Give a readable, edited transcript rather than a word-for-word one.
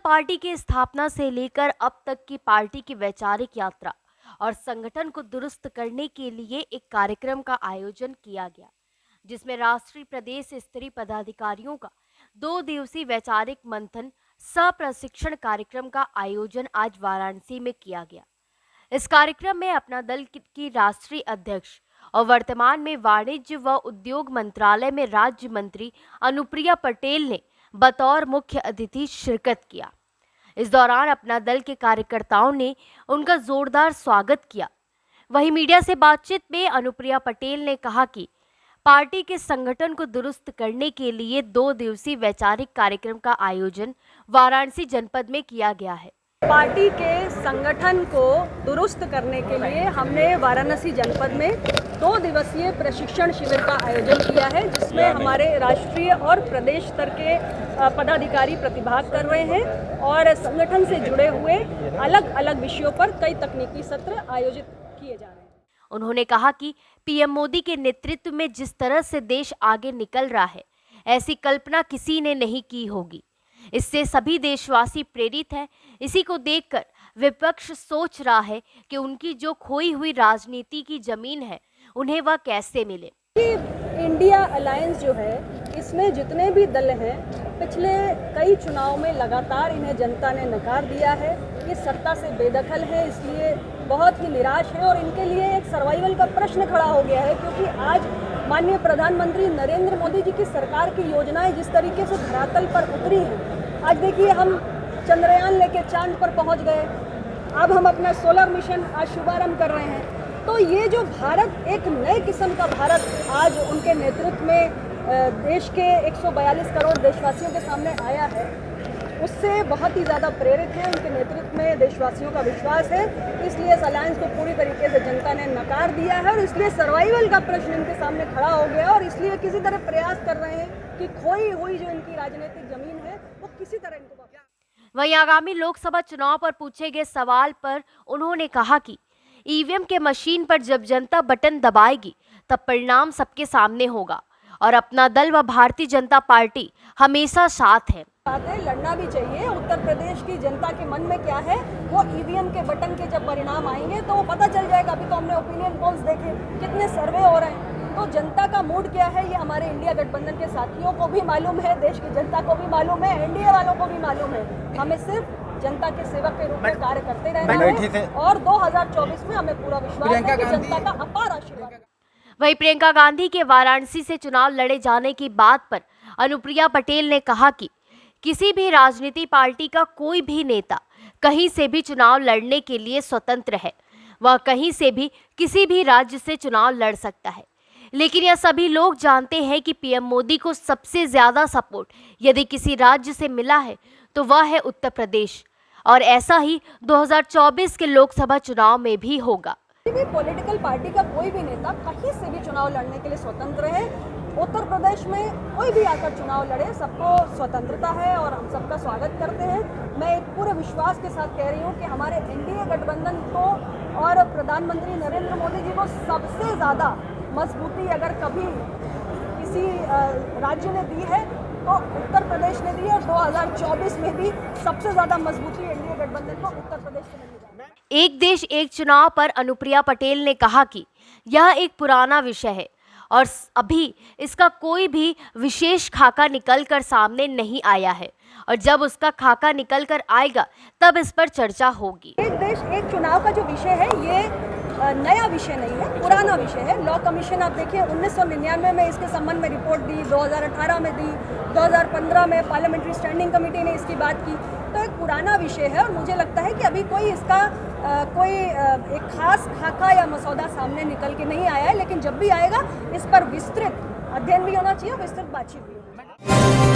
Party की स्थापना से लेकर अब तक की पार्टी की वैचारिक यात्रा और संगठन को दुरुस्त करने के लिए एक कार्यक्रम का आयोजन किया गया, जिसमें राष्ट्रीय प्रदेश स्तरीय पदाधिकारियों का 2 दिवसीय वैचारिक मंथन सह प्रशिक्षण कार्यक्रम का आयोजन आज वाराणसी में किया गया। इस कार्यक्रम में अपना दल की राष्ट्रीय अध्यक्ष और वर्तमान में वाणिज्य व उद्योग मंत्रालय में राज्य मंत्री अनुप्रिया पटेल ने बतौर मुख्य अतिथि शिरकत किया। इस दौरान अपना दल के कार्यकर्ताओं ने उनका जोरदार स्वागत किया। वहीं मीडिया से बातचीत में अनुप्रिया पटेल ने कहा कि पार्टी के संगठन को दुरुस्त करने के लिए 2 दिवसीय वैचारिक कार्यक्रम का आयोजन वाराणसी जनपद में किया गया है। पार्टी के संगठन को दुरुस्त करने के लिए हमने वाराणसी जनपद में 2 दिवसीय प्रशिक्षण शिविर का आयोजन किया है, जिसमें हमारे राष्ट्रीय और प्रदेश स्तर के पदाधिकारी प्रतिभाग कर रहे हैं और संगठन से जुड़े हुए अलग अलग विषयों पर कई तकनीकी सत्र आयोजित किए जा रहे हैं। उन्होंने कहा कि पीएम मोदी के नेतृत्व में जिस तरह से देश आगे निकल रहा है, ऐसी कल्पना किसी ने नहीं की होगी। इससे सभी देशवासी प्रेरित हैं। इसी को देखकर विपक्ष सोच रहा है कि उनकी जो खोई हुई राजनीति की जमीन है, उन्हें वह कैसे मिले। इंडिया अलायंस जो है, इसमें जितने भी दल हैं, पिछले कई चुनाव में लगातार इन्हें जनता ने नकार दिया है। ये सत्ता से बेदखल है, इसलिए बहुत ही निराश है और इनके लिए एक सर्वाइवल का प्रश्न खड़ा हो गया है, क्योंकि आज माननीय प्रधानमंत्री नरेंद्र मोदी जी की सरकार की योजनाएं जिस तरीके से धरातल पर उतरी हैं, आज देखिए हम चंद्रयान लेके चांद पर पहुंच गए, अब हम अपना सोलर मिशन आज शुभारंभ कर रहे हैं। तो ये जो भारत, एक नए किस्म का भारत आज उनके नेतृत्व में देश के 142 करोड़ देशवासियों के सामने आया है, उससे बहुत ही ज़्यादा प्रेरित है। उनके नेतृत्व में देशवासियों का विश्वास है, इसलिए इस अलायंस को पूरी तरीके से जनता ने नकार दिया है और इसलिए सर्वाइवल का प्रश्न इनके सामने खड़ा हो गया और इसलिए किसी तरह प्रयास कर रहे हैं कि खोई हुई जो इनकी राजनीतिक जमीन है वो किसी तरह इनको। वहीं आगामी लोकसभा चुनाव पर पूछे गए सवाल पर उन्होंने कहा कि ईवीएम के मशीन पर जब जनता बटन दबाएगी तब परिणाम सबके सामने होगा और अपना दल व भारतीय जनता पार्टी हमेशा साथ है। बातें लड़ना भी चाहिए। उत्तर प्रदेश की जनता के मन में क्या है, वो ईवीएम के बटन के जब परिणाम आएंगे तो वो पता चल जाएगा। अभी तो हमने ओपिनियन पोल्स देखे, कितने सर्वे हो रहे हैं, तो जनता का मूड क्या है ये हमारे इंडिया गठबंधन के साथियों को भी मालूम है, देश की जनता को भी मालूम है, एनडीए वालों को भी मालूम है। हमें सिर्फ जनता के सेवक के रूप में कार्य करते रहना है और 2024 में हमें पूरा विश्वास है कि जनता का अपार आशीर्वाद है। वहीं प्रियंका गांधी के वाराणसी से चुनाव लड़े जाने की बात पर अनुप्रिया पटेल ने कहा कि किसी भी राजनीतिक पार्टी का कोई भी नेता कहीं से भी चुनाव लड़ने के लिए स्वतंत्र है। वह कहीं से भी किसी भी राज्य से चुनाव लड़ सकता है, लेकिन यह सभी लोग जानते हैं कि पीएम मोदी को सबसे ज्यादा सपोर्ट यदि किसी राज्य से मिला है तो वह है उत्तर प्रदेश, और ऐसा ही 2024 के लोकसभा चुनाव में भी होगा। किसी भी पॉलिटिकल पार्टी का कोई भी नेता कहीं से भी चुनाव लड़ने के लिए स्वतंत्र है। उत्तर प्रदेश में कोई भी आकर चुनाव लड़े, सबको स्वतंत्रता है और हम सबका स्वागत करते हैं। मैं एक पूरे विश्वास के साथ कह रही हूँ कि हमारे एनडीए गठबंधन को और प्रधानमंत्री नरेंद्र मोदी जी को सबसे ज़्यादा मजबूती अगर कभी किसी राज्य ने दी है तो उत्तर प्रदेश ने दी है, और 2024 में भी सबसे ज़्यादा मजबूती एनडीए गठबंधन को उत्तर प्रदेश से मिलेगी। एक देश एक चुनाव पर अनुप्रिया पटेल ने कहा कि यह एक पुराना विषय है और अभी इसका कोई भी विशेष खाका निकलकर सामने नहीं आया है, और जब उसका खाका निकल कर आएगा तब इस पर चर्चा होगी। एक देश एक चुनाव का जो विषय है ये नया विषय नहीं है, पुराना विषय है। लॉ कमीशन आप देखिए 1999 में इसके संबंध में रिपोर्ट दी, 2018 में दी, 2015 में पार्लियामेंट्री स्टैंडिंग कमेटी ने इसकी बात की। तो एक पुराना विषय है और मुझे लगता है कि अभी कोई इसका एक खास खाका या मसौदा सामने निकल के नहीं आया है, लेकिन जब भी आएगा इस पर विस्तृत अध्ययन भी होना चाहिए, विस्तृत बातचीत भी होनी चाहिए।